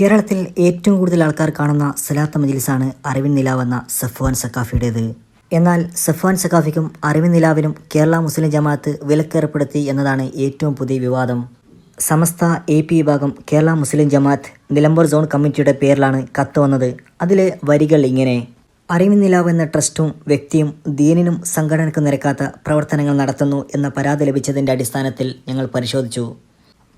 കേരളത്തിൽ ഏറ്റവും കൂടുതൽ ആൾക്കാർ കാണുന്ന സലാത്ത് മജ്ലിസാണ് അറിവിൻ നിലാവ് എന്ന സഫ്വാൻ സഖാഫിയുടേത്. എന്നാൽ സഫ്വാൻ സഖാഫിക്കും അറിവിൻ നിലാവിനും കേരള മുസ്ലിം ജമാഅത്ത് വിലക്കേർപ്പെടുത്തി എന്നതാണ് ഏറ്റവും പുതിയ വിവാദം. സമസ്ത AP വിഭാഗം കേരള മുസ്ലിം ജമാഅത്ത് നിലമ്പൂർ സോൺ കമ്മിറ്റിയുടെ പേരിലാണ് കത്ത് വന്നത്. അതിലെ വരികൾ ഇങ്ങനെ: അറിവിൻ നിലാവ് എന്ന ട്രസ്റ്റും വ്യക്തിയും ദീനിനും സംഘടനയ്ക്കും നിരക്കാത്ത പ്രവർത്തനങ്ങൾ നടത്തുന്നു എന്ന പരാതി ലഭിച്ചതിൻ്റെ അടിസ്ഥാനത്തിൽ ഞങ്ങൾ പരിശോധിച്ചു.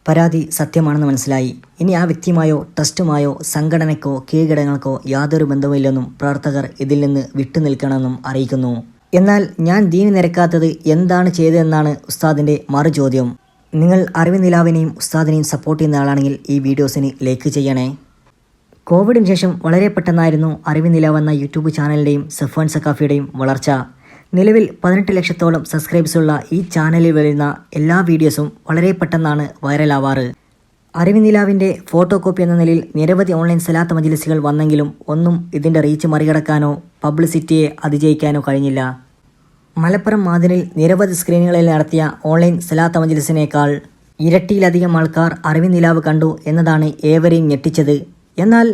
പരാതി സത്യമാണെന്ന് മനസ്സിലായി. ഇനി ആ വ്യക്തിയുമായോ ട്രസ്റ്റുമായോ സംഘടനയ്ക്കോ കീഴ്ഘടകങ്ങൾക്കോ യാതൊരു ബന്ധവുമില്ലെന്നും പ്രവർത്തകർ ഇതിൽ നിന്ന് വിട്ടുനിൽക്കണമെന്നും അറിയിക്കുന്നു. എന്നാൽ ഞാൻ ദീനി നിരക്കാത്തത് എന്താണ് ചെയ്തതെന്നാണ് ഉസ്താദിൻ്റെ മറുചോദ്യം. നിങ്ങൾ അറിവിൻ നിലാവിനെയും ഉസ്താദിനെയും സപ്പോർട്ട് ചെയ്യുന്ന ആളാണെങ്കിൽ ഈ വീഡിയോസിന് ലൈക്ക് ചെയ്യണേ. കോവിഡിന് ശേഷം വളരെ പെട്ടെന്നായിരുന്നു അറിവിൻ നിലാവ് എന്ന യൂട്യൂബ് ചാനലിൻ്റെയും സഫ്വാൻ സഖാഫിയുടെയും വളർച്ച. നിലവിൽ 18 ലക്ഷത്തോളം സബ്സ്ക്രൈബേഴ്സുള്ള ഈ ചാനലിൽ വരുന്ന എല്ലാ വീഡിയോസും വളരെ പെട്ടെന്നാണ് വൈറലാവാറ്. അറിവിൻ നിലാവിൻ്റെ ഫോട്ടോ കോപ്പി എന്ന നിലയിൽ നിരവധി ഓൺലൈൻ സലാത്ത് മജ്ലിസുകൾ വന്നെങ്കിലും ഒന്നും ഇതിൻ്റെ റീച്ച് മറികടക്കാനോ പബ്ലിസിറ്റിയെ അതിജയിക്കാനോ കഴിഞ്ഞില്ല. മലപ്പുറം മാദിനിൽ നിരവധി സ്ക്രീനുകളിൽ നടത്തിയ ഓൺലൈൻ സലാത്ത് മജ്ലിസിനേക്കാൾ ഇരട്ടിയിലധികം ആൾക്കാർ അറിവിൻ നിലാവ് കണ്ടു എന്നതാണ് ഏവരെയും ഞെട്ടിച്ചത്. എന്നാൽ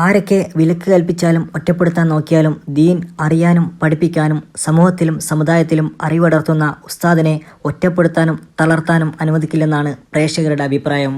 ആരൊക്കെ വിലക്ക് കൽപ്പിച്ചാലും ഒറ്റപ്പെടുത്താൻ നോക്കിയാലും ദീൻ അറിയാനും പഠിപ്പിക്കാനും സമൂഹത്തിലും സമുദായത്തിലും അറിവടർത്തുന്ന ഉസ്താദിനെ ഒറ്റപ്പെടുത്താനും തളർത്താനും അനുവദിക്കില്ലെന്നാണ് പ്രേക്ഷകരുടെ അഭിപ്രായം.